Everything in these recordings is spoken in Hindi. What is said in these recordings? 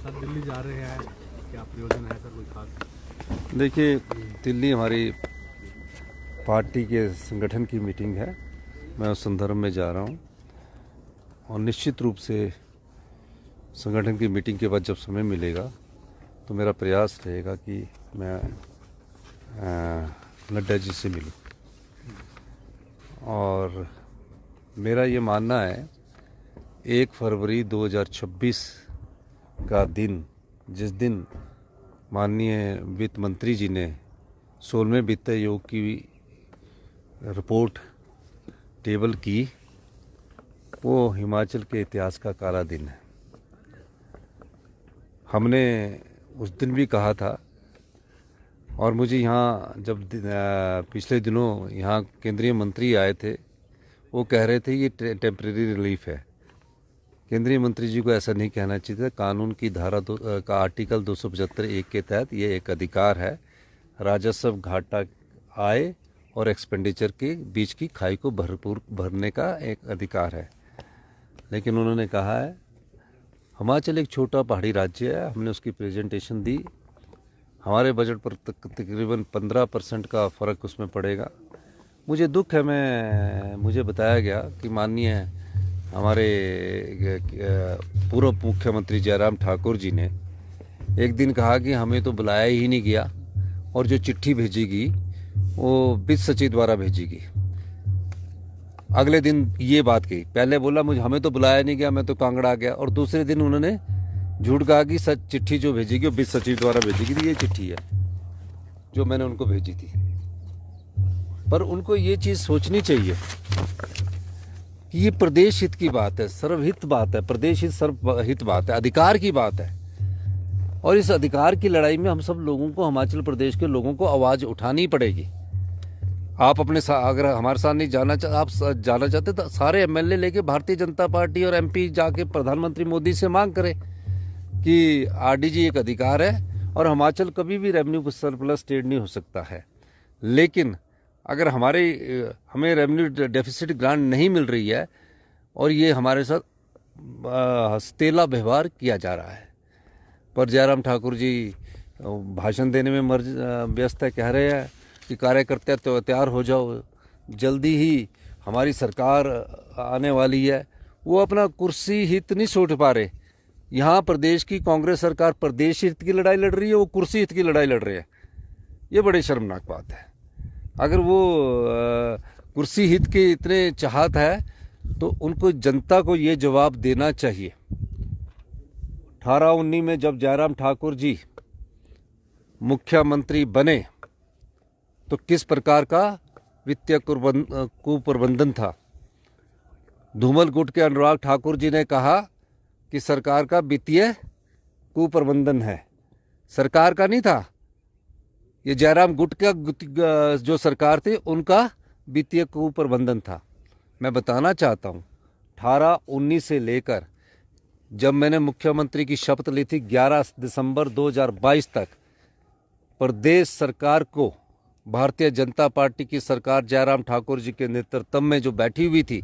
सर दिल्ली जा रहे हैं, क्या प्रयोजन है सर, कोई खास? देखिए, दिल्ली हमारी पार्टी के संगठन की मीटिंग है। मैं उस संदर्भ में जा रहा हूँ और निश्चित रूप से संगठन की मीटिंग के बाद जब समय मिलेगा तो मेरा प्रयास रहेगा कि मैं नड्डा जी से मिलूं। और मेरा ये मानना है 1 फरवरी 2026 का दिन, जिस दिन माननीय वित्त मंत्री जी ने 16वें वित्त आयोग की रिपोर्ट टेबल की, वो हिमाचल के इतिहास का काला दिन है। हमने उस दिन भी कहा था, और मुझे यहाँ जब पिछले दिनों यहाँ केंद्रीय मंत्री आए थे, वो कह रहे थे ये टेम्परेरी रिलीफ है। केंद्रीय मंत्री जी को ऐसा नहीं कहना चाहिए था। कानून की धारा का आर्टिकल 275(1) के तहत ये एक अधिकार है। राजस्व घाटा आय और एक्सपेंडिचर के बीच की खाई को भरपूर भरने का एक अधिकार है। लेकिन उन्होंने कहा है हिमाचल एक छोटा पहाड़ी राज्य है, हमने उसकी प्रेजेंटेशन दी, हमारे बजट पर तकरीबन 15% का फ़र्क उसमें पड़ेगा। मुझे दुख है, मुझे बताया गया कि माननीय हमारे पूर्व मुख्यमंत्री जयराम ठाकुर जी ने एक दिन कहा कि हमें तो बुलाया ही नहीं गया, और जो चिट्ठी भेजेगी वो वित्त सचिव द्वारा भेजेगी। अगले दिन ये बात कही, पहले बोला मुझे हमें तो बुलाया नहीं गया, मैं तो कांगड़ा आ गया, और दूसरे दिन उन्होंने झूठ कहा कि सच चिट्ठी जो भेजेगी वो वित्त सचिव द्वारा भेजेगी। तो ये चिट्ठी है जो मैंने उनको भेजी थी। पर उनको ये चीज़ सोचनी चाहिए कि ये प्रदेश हित की बात है, सर्वहित बात है, प्रदेश हित सर्वहित बात है, अधिकार की बात है। और इस अधिकार की लड़ाई में हम सब लोगों को, हिमाचल प्रदेश के लोगों को आवाज़ उठानी पड़ेगी। आप अपने अगर हमारे साथ नहीं आप जाना चाहते तो सारे एमएलए लेके भारतीय जनता पार्टी और एमपी जाके प्रधानमंत्री मोदी से मांग करें कि आरडीजी एक अधिकार है और हिमाचल कभी भी रेवेन्यू सरप्लस स्टेट नहीं हो सकता है। लेकिन अगर हमें रेवेन्यू डेफिसिट ग्रांट नहीं मिल रही है और ये हमारे साथ हस्तेला व्यवहार किया जा रहा है। पर जयराम ठाकुर जी भाषण देने में व्यस्त है, कह रहे हैं कि कार्यकर्ता तो तैयार हो जाओ, जल्दी ही हमारी सरकार आने वाली है। वो अपना कुर्सी हित नहीं सोच पा रहे। यहाँ प्रदेश की कांग्रेस सरकार प्रदेश हित की लड़ाई लड़ रही है, वो कुर्सी हित की लड़ाई लड़ रहे हैं। ये बड़ी शर्मनाक बात है। अगर वो कुर्सी हित के इतने चाहत है तो उनको जनता को ये जवाब देना चाहिए। 18-19 में जब जयराम ठाकुर जी मुख्यमंत्री बने तो किस प्रकार का वित्तीय कुप्रबंधन था। धूमल गुट के अनुराग ठाकुर जी ने कहा कि सरकार का वित्तीय कुप्रबंधन है, सरकार का नहीं था। ये जयराम गुट का जो सरकार थी उनका वित्तीय कुप्रबंधन था। मैं बताना चाहता हूँ 18-19 से लेकर जब मैंने मुख्यमंत्री की शपथ ली थी 11 दिसंबर 2022 तक, प्रदेश सरकार को भारतीय जनता पार्टी की सरकार जयराम ठाकुर जी के नेतृत्व में जो बैठी हुई थी,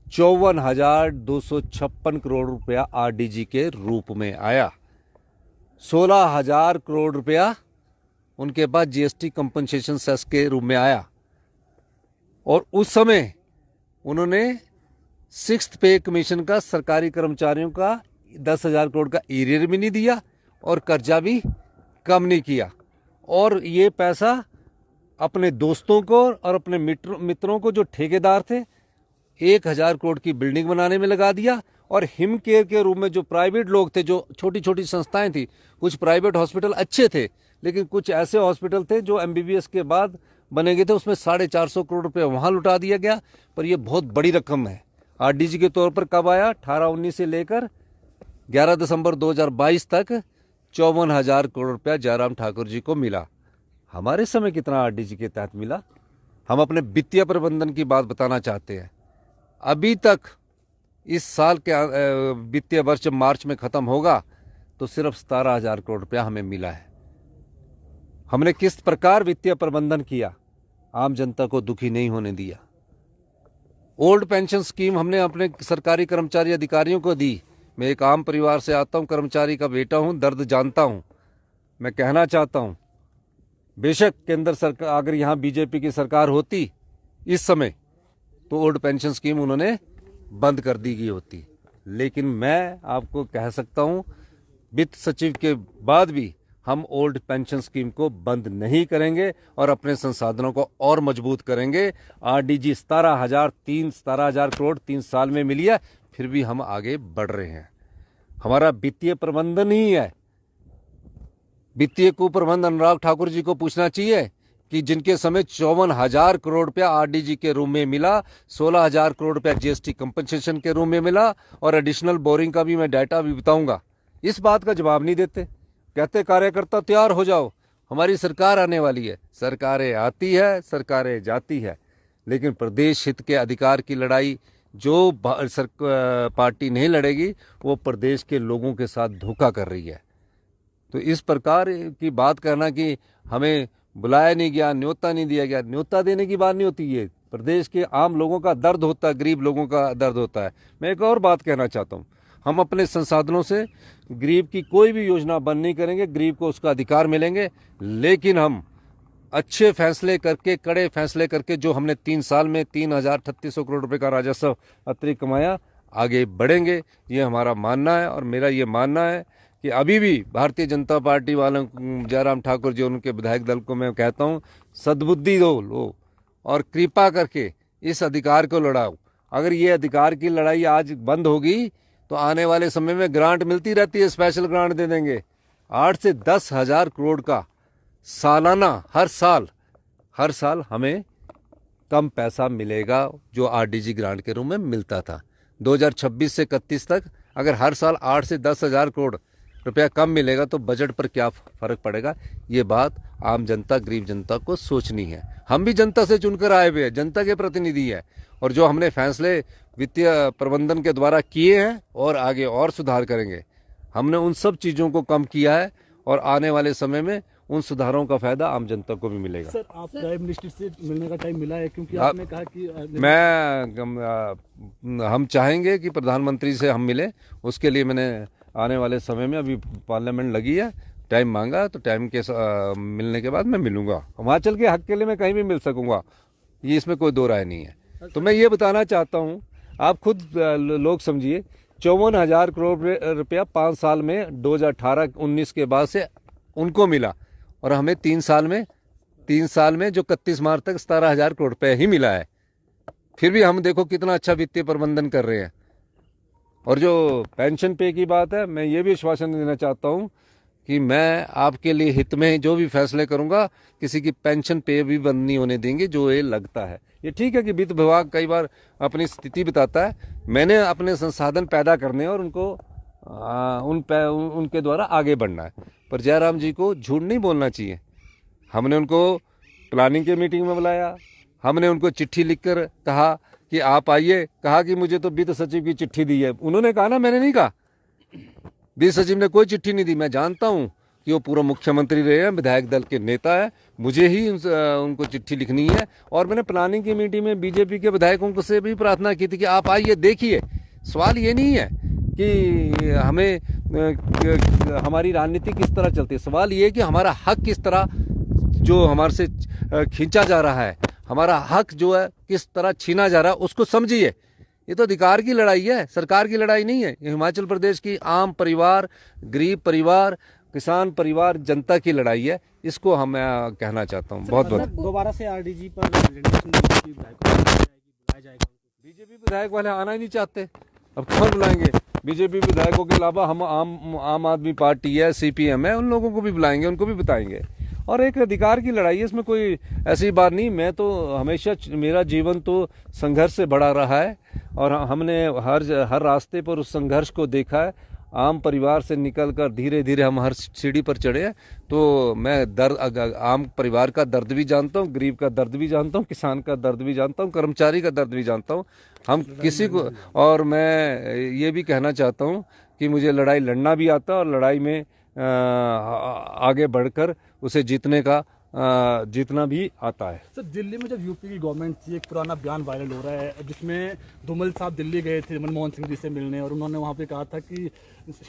54,256 करोड़ रुपया आरडीजी के रूप में आया। 16,000 करोड़ रुपया उनके पास जीएसटी कंपनसेशन सेस के रूप में आया। और उस समय उन्होंने 6th पे कमीशन का सरकारी कर्मचारियों का 10,000 करोड़ का एरियर भी नहीं दिया और कर्जा भी कम नहीं किया। और ये पैसा अपने दोस्तों को और अपने मित्रों को जो ठेकेदार थे 1,000 करोड़ की बिल्डिंग बनाने में लगा दिया। और हिम केयर के रूप में जो प्राइवेट लोग थे, जो छोटी छोटी संस्थाएं थी, कुछ प्राइवेट हॉस्पिटल अच्छे थे लेकिन कुछ ऐसे हॉस्पिटल थे जो एमबीबीएस के बाद बने गए थे, उसमें 450 करोड़ रुपए वहां लुटा दिया गया। पर यह बहुत बड़ी रकम है। आरडीजी के तौर पर कब आया? 18-19 से लेकर 11 दिसंबर 2022 तक 54,000 करोड़ रुपया जयराम ठाकुर जी को मिला। हमारे समय कितना आरडीजी के तहत मिला? हम अपने वित्तीय प्रबंधन की बात बताना चाहते हैं। अभी तक इस साल के वित्तीय वर्ष मार्च में खत्म होगा तो सिर्फ 17,000 करोड़ रुपया हमें मिला है। हमने किस प्रकार वित्तीय प्रबंधन किया? आम जनता को दुखी नहीं होने दिया। ओल्ड पेंशन स्कीम हमने अपने सरकारी कर्मचारी अधिकारियों को दी। मैं एक आम परिवार से आता हूं, कर्मचारी का बेटा हूं, दर्द जानता हूं। मैं कहना चाहता हूं, बेशक केंद्र सरकार अगर यहाँ बीजेपी की सरकार होती इस समय तो ओल्ड पेंशन स्कीम उन्होंने बंद कर दी गई होती। लेकिन मैं आपको कह सकता हूं, वित्त सचिव के बाद भी हम ओल्ड पेंशन स्कीम को बंद नहीं करेंगे और अपने संसाधनों को और मजबूत करेंगे। आरडीजी 17,000 करोड़ 3 साल में मिली है, फिर भी हम आगे बढ़ रहे हैं। हमारा वित्तीय प्रबंधन ही है। वित्तीय कुप्रबंध अनुराग ठाकुर जी को पूछना चाहिए कि जिनके समय 54,000 करोड़ रुपया आरडीजी के रूम में मिला, 16,000 करोड़ रुपया जीएसटी कंपनसेशन के रूम में मिला और एडिशनल बोरिंग का भी मैं डाटा भी बताऊंगा। इस बात का जवाब नहीं देते। कहते कार्यकर्ता तैयार हो जाओ, हमारी सरकार आने वाली है। सरकारें आती है, सरकारें जाती है, लेकिन प्रदेश हित के अधिकार की लड़ाई जो पार्टी नहीं लड़ेगी वो प्रदेश के लोगों के साथ धोखा कर रही है। तो इस प्रकार की बात करना कि हमें बुलाया नहीं गया, न्योता नहीं दिया गया, न्योता देने की बात नहीं होती। ये प्रदेश के आम लोगों का दर्द होता है, गरीब लोगों का दर्द होता है। मैं एक और बात कहना चाहता हूँ, हम अपने संसाधनों से गरीब की कोई भी योजना बंद नहीं करेंगे, गरीब को उसका अधिकार मिलेंगे, लेकिन हम अच्छे फैसले करके, कड़े फैसले करके, जो हमने 3 साल में 3,300 करोड़ रुपए का राजस्व अतिरिक्त कमाया, आगे बढ़ेंगे। ये हमारा मानना है और मेरा ये मानना है कि अभी भी भारतीय जनता पार्टी वालों, जयराम ठाकुर जी, उनके विधायक दल को मैं कहता हूँ, सद्बुद्धि दो लो और कृपा करके इस अधिकार को लड़ाओ। अगर ये अधिकार की लड़ाई आज बंद होगी तो आने वाले समय में ग्रांट मिलती रहती है, स्पेशल ग्रांट दे देंगे 8 से 10,000 करोड़ का सालाना, हर साल हमें कम पैसा मिलेगा जो आरडीजी ग्रांट के रूप में मिलता था। 2026 से 31 तक अगर हर साल 8 से 10,000 करोड़ रुपया कम मिलेगा तो बजट पर क्या फर्क पड़ेगा। ये बात आम जनता, गरीब जनता को सोचनी है। हम भी जनता से चुनकर आए हुए हैं, जनता के प्रतिनिधि है, और जो हमने फैसले वित्तीय प्रबंधन के द्वारा किए हैं और आगे और सुधार करेंगे। हमने उन सब चीज़ों को कम किया है और आने वाले समय में उन सुधारों का फायदा आम जनता को भी मिलेगा। सर, आप प्राइम मिनिस्टर से मिलने का टाइम मिला है? क्योंकि आपने कहा कि हम चाहेंगे कि प्रधानमंत्री से हम मिले। उसके लिए मैंने आने वाले समय में, अभी पार्लियामेंट लगी है, टाइम मांगा, तो टाइम के मिलने के बाद मैं मिलूंगा। हिमाचल के हक के लिए मैं कहीं भी मिल सकूंगा, ये इसमें कोई दो राय नहीं है। तो मैं ये बताना चाहता हूँ, आप खुद लोग समझिए, 54,000 करोड़ रुपया 5 साल में 2018-19 के बाद से उनको मिला और हमें 3 साल में जो 31 मार्च तक 17,000 करोड़ रुपये ही मिला है। फिर भी हम देखो कितना अच्छा वित्तीय प्रबंधन कर रहे हैं। और जो पेंशन पे की बात है, मैं ये भी आश्वासन देना चाहता हूँ कि मैं आपके लिए हित में जो भी फैसले करूँगा, किसी की पेंशन पे भी बंद नहीं होने देंगे जो ये लगता है। ये ठीक है कि वित्त विभाग कई बार अपनी स्थिति बताता है, मैंने अपने संसाधन पैदा करने और उनको उनके द्वारा आगे बढ़ना है। पर जयराम जी को झूठ नहीं बोलना चाहिए। हमने उनको प्लानिंग की मीटिंग में बुलाया, हमने उनको चिट्ठी लिखकर कहा कि आप आइए, कहा कि मुझे तो वित्त सचिव की चिट्ठी दी है। उन्होंने कहा ना, मैंने नहीं कहा। वित्त सचिव ने कोई चिट्ठी नहीं दी। मैं जानता हूं कि वो पूर्व मुख्यमंत्री रहे हैं, विधायक दल के नेता है, मुझे ही उनको चिट्ठी लिखनी है। और मैंने प्लानिंग की मीटिंग में बीजेपी के विधायकों से भी प्रार्थना की थी कि आप आइए, देखिए। सवाल ये नहीं है कि हमें हमारी राजनीति किस तरह चलती है, सवाल ये है कि हमारा हक किस तरह जो हमारे से खींचा जा रहा है, हमारा हक जो है किस तरह छीना जा रहा है, उसको समझिए। ये तो अधिकार की लड़ाई है, सरकार की लड़ाई नहीं है। ये हिमाचल प्रदेश की आम परिवार, गरीब परिवार, किसान परिवार, जनता की लड़ाई है। इसको हम कहना चाहता हूँ। बहुत बहुत दोबारा से आरडीजी पर बीजेपी विधायक वाले आना ही नहीं चाहते, अब कौन बुलाएंगे? बीजेपी विधायकों के अलावा हम आम आदमी पार्टी है, सीपीएम है, उन लोगों को भी बुलाएंगे, उनको भी बताएंगे। और एक अधिकार की लड़ाई है, इसमें कोई ऐसी बात नहीं। मैं तो हमेशा, मेरा जीवन तो संघर्ष से बड़ा रहा है और हमने हर रास्ते पर उस संघर्ष को देखा है। आम परिवार से निकलकर धीरे धीरे हम हर सीढ़ी पर चढ़े हैं। तो मैं आम परिवार का दर्द भी जानता हूँ, गरीब का दर्द भी जानता हूँ, किसान का दर्द भी जानता हूँ, कर्मचारी का दर्द भी जानता हूँ। हम किसी को, और मैं ये भी कहना चाहता हूँ कि मुझे लड़ाई लड़ना भी आता है और लड़ाई में आगे बढ़कर उसे जीतने का जितना भी आता है। सर दिल्ली में जब यूपी की गवर्नमेंट थी, एक पुराना बयान वायरल हो रहा है जिसमें धूमल साहब दिल्ली गए थे मनमोहन सिंह जी से मिलने, और उन्होंने वहाँ पे कहा था कि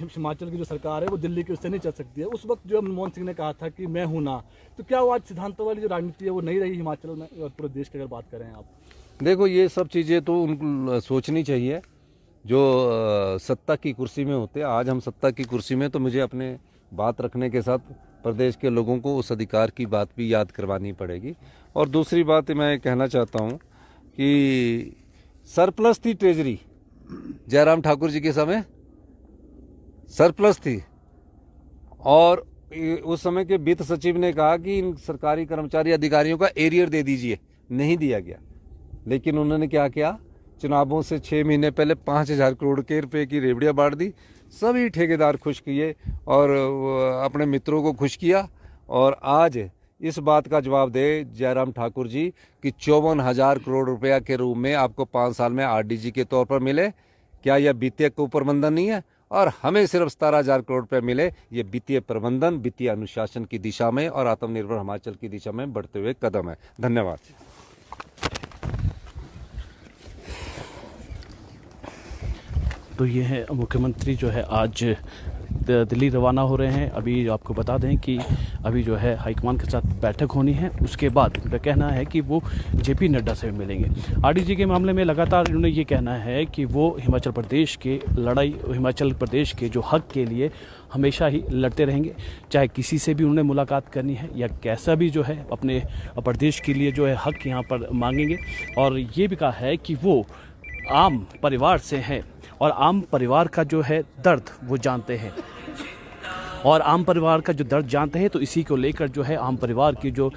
हिमाचल की जो सरकार है वो दिल्ली की उससे नहीं चल सकती है। उस वक्त जो मनमोहन सिंह ने कहा था कि मैं हूँ ना, तो क्या वो आज सिद्धांतों वाली जो राजनीति है वो नहीं रही हिमाचल में और पूरे देश की अगर बात करें आप? देखो, ये सब चीज़ें तो उनको सोचनी चाहिए जो सत्ता की कुर्सी में होते हैं। आज हम सत्ता की कुर्सी में, तो मुझे अपने बात रखने के साथ प्रदेश के लोगों को उस अधिकार की बात भी याद करवानी पड़ेगी। और दूसरी बात मैं कहना चाहता हूँ कि सरप्लस थी ट्रेजरी, जयराम ठाकुर जी के समय सरप्लस थी, और उस समय के वित्त सचिव ने कहा कि इन सरकारी कर्मचारी अधिकारियों का एरियर दे दीजिए, नहीं दिया गया। लेकिन उन्होंने क्या किया, चुनावों से 6 महीने पहले 5,000 करोड़ के रुपए की रेवड़ियाँ बांट दी, सभी ठेकेदार खुश किए और अपने मित्रों को खुश किया। और आज इस बात का जवाब दे जयराम ठाकुर जी कि 54,000 करोड़ रुपया के रूप में आपको 5 साल में आरडीजी के तौर पर मिले, क्या यह वित्तीय कुप्रबंधन नहीं है? और हमें सिर्फ 17,000 करोड़ रुपए मिले, ये वित्तीय प्रबंधन, वित्तीय अनुशासन की दिशा में और आत्मनिर्भर हिमाचल की दिशा में बढ़ते हुए कदम है। धन्यवाद। तो ये है मुख्यमंत्री जो है आज दिल्ली रवाना हो रहे हैं। अभी आपको बता दें कि अभी जो है हाईकमान के साथ बैठक होनी है, उसके बाद उनका कहना है कि वो जेपी नड्डा से मिलेंगे। आरडीजी के मामले में लगातार इन्होंने ये कहना है कि वो हिमाचल प्रदेश के जो हक के लिए हमेशा ही लड़ते रहेंगे, चाहे किसी से भी उन्होंने मुलाकात करनी है या कैसा भी जो है अपने प्रदेश के लिए जो है हक यहाँ पर मांगेंगे। और ये भी कहा है कि वो आम परिवार से हैं और आम परिवार का जो है दर्द वो जानते हैं, और आम परिवार का जो दर्द जानते हैं, तो इसी को लेकर जो है आम परिवार की जो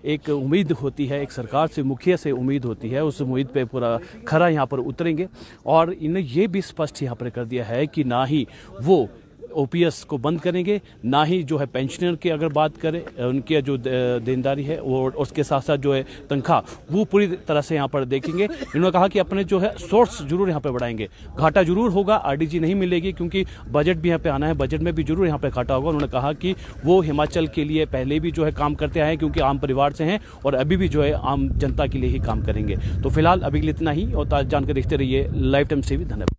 एक उम्मीद होती है, एक सरकार से, मुखिया से उम्मीद होती है, उस उम्मीद पे पूरा खरा यहाँ पर उतरेंगे। और इन्हें ये भी स्पष्ट यहाँ पर कर दिया है कि ना ही वो ओपीएस को बंद करेंगे, ना ही जो है पेंशनर की अगर बात करें उनकी जो देनदारी है वो, उसके साथ साथ जो है तनख्वाह, वो पूरी तरह से यहाँ पर देखेंगे। इन्होंने कहा कि अपने जो है सोर्स जरूर यहाँ पे बढ़ाएंगे, घाटा जरूर होगा, आरडीजी नहीं मिलेगी क्योंकि बजट भी यहाँ पे आना है, बजट में भी जरूर यहाँ पे घाटा होगा। उन्होंने कहा कि वो हिमाचल के लिए पहले भी जो है काम करते आए हैं क्योंकि आम परिवार से हैं, और अभी भी जो है आम जनता के लिए ही काम करेंगे। तो फिलहाल अभी के लिए इतना ही, और ताज़ा जानकर देखते रहिए लाइव टाइम्स टीवी। धन्यवाद।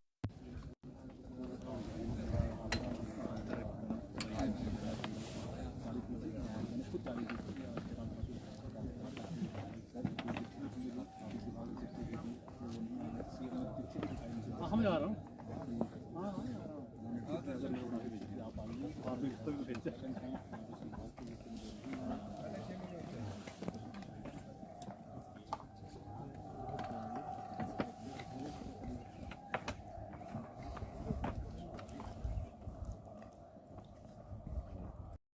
हम जा रहा हूँ।